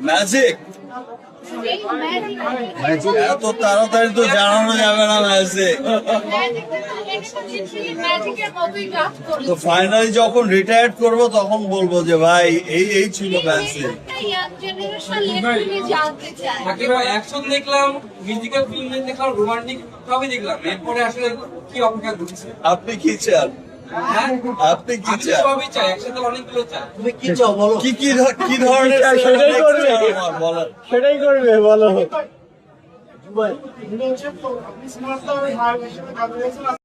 Magic এত তাড়াতাড়ি তো জানানো যাবে না ম্যাজিক। তো ফাইনালি যখন রিটায়ার্ড করবো তখন বলবো যে ভাই এই ছিল ম্যাজিক। অ্যাকশন দেখলাম, মিউজিক্যাল ফিল্ম দেখলাম, রোমান্টিক সবই দেখলাম, এরপরে আসলে কি অপেক্ষা করছে? আপনি কি চান? আপনি কি চান? সবই চাই, একসাথে অনেকগুলো চাই। তুমি কি চাও বলো? কি ধরনের সেটাই করবে। বলেন। সেটাই করবে বলো। আপনি সিনেমাতে ভাই হিসেবে কাজ করেছেন,